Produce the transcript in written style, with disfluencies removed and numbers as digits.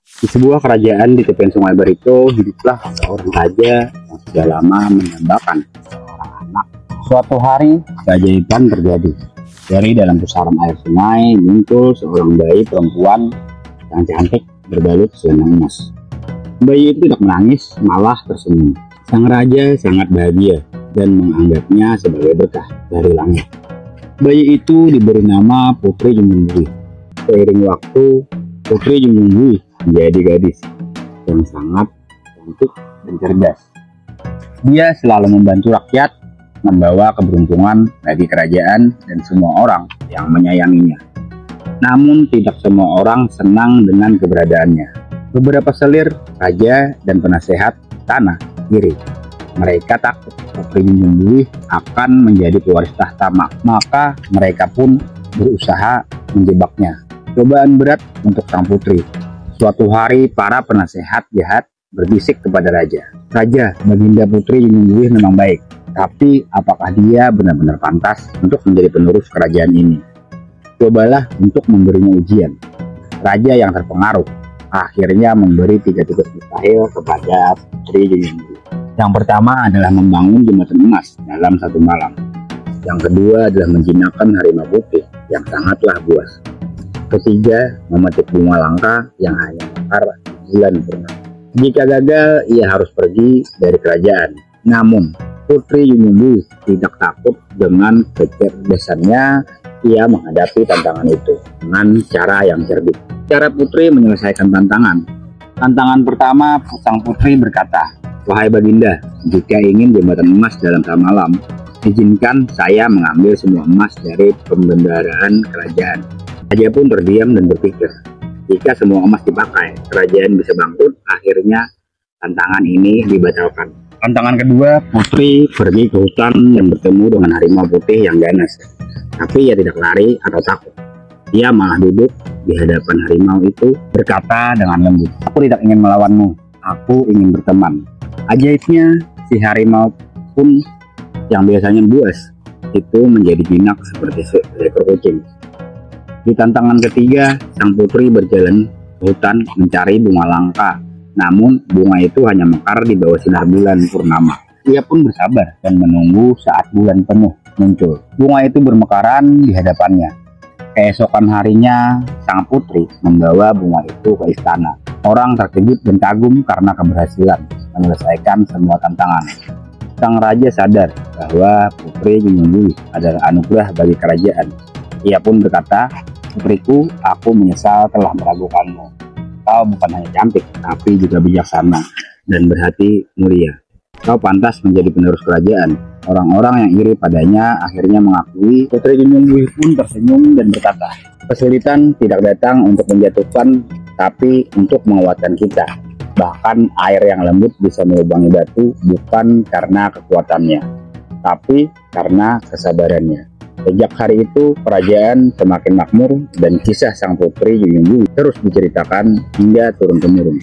Di sebuah kerajaan di tepian Sungai Barito, hiduplah seorang raja yang sudah lama mendambakan seorang anak. Suatu hari, keajaiban terjadi. Dari dalam pusaran air sungai muncul seorang bayi perempuan yang cantik berbalut selendang emas. Bayi itu tidak menangis, malah tersenyum. Sang raja sangat bahagia dan menganggapnya sebagai berkah dari langit. Bayi itu diberi nama Putri Junjungbui. Seiring waktu, Putri Junjungbui menjadi gadis yang sangat cantik dan cerdas. Dia selalu membantu rakyat, membawa keberuntungan bagi kerajaan dan semua orang yang menyayanginya. Namun tidak semua orang senang dengan keberadaannya. Beberapa selir, raja, dan penasehat tanah iri. Mereka takut Putri Junjungbui akan menjadi pewaris tahta, maka mereka pun berusaha menjebaknya. Cobaan berat untuk sang putri. Suatu hari para penasehat jahat berbisik kepada raja. Raja, Baginda Putri Junjungbui memang baik, tapi apakah dia benar-benar pantas untuk menjadi penerus kerajaan ini? Cobalah untuk memberinya ujian. Raja yang terpengaruh akhirnya memberi 3 tugas mustahil kepada Putri Junjungbui. Yang pertama adalah membangun jembatan emas dalam 1 malam. Yang kedua adalah menjinakkan harimau putih yang sangatlah buas. Ketiga, memetik bunga langka yang hanya mekar di bulan purnama. Jika gagal, ia harus pergi dari kerajaan. Namun, Putri Junjungbui tidak takut. Dengan kecerdasannya, ia menghadapi tantangan itu dengan cara yang cerdik. Cara Putri menyelesaikan tantangan. Tantangan pertama, sang putri berkata, "Wahai Baginda, jika ingin jembatan emas dalam 1 malam, izinkan saya mengambil semua emas dari pembendaraan kerajaan." Raja pun terdiam dan berpikir, jika semua emas dipakai, kerajaan bisa bangkrut. Akhirnya tantangan ini dibatalkan. Tantangan kedua, Putri pergi ke hutan dan bertemu dengan harimau putih yang ganas. Tapi ia tidak lari atau takut. Ia malah duduk di hadapan harimau itu, berkata dengan lembut, "Aku tidak ingin melawanmu, aku ingin berteman." Ajaibnya, si harimau pun yang biasanya buas, itu menjadi jinak seperti seekor kucing. Di tantangan ketiga, sang putri berjalan ke hutan mencari bunga langka. Namun, bunga itu hanya mekar di bawah sinar bulan purnama. Ia pun bersabar dan menunggu saat bulan penuh muncul. Bunga itu bermekaran di hadapannya. Keesokan harinya, sang putri membawa bunga itu ke istana. Orang terkejut dan kagum karena keberhasilan menyelesaikan semua tantangan. Sang raja sadar bahwa Putri Junjungbui adalah anugerah bagi kerajaan. Ia pun berkata, "Putriku, aku menyesal telah meragukanmu. Kau bukan hanya cantik, tapi juga bijaksana dan berhati mulia. Kau pantas menjadi penerus kerajaan." Orang-orang yang iri padanya akhirnya mengakui. Putri Junjungbui pun tersenyum dan berkata, "Kesulitan tidak datang untuk menjatuhkan, tapi untuk menguatkan kita. Bahkan air yang lembut bisa melubangi batu bukan karena kekuatannya, tapi karena kesabarannya." Sejak hari itu, kerajaan semakin makmur dan kisah sang Putri Junjungbui terus diceritakan hingga turun-temurun.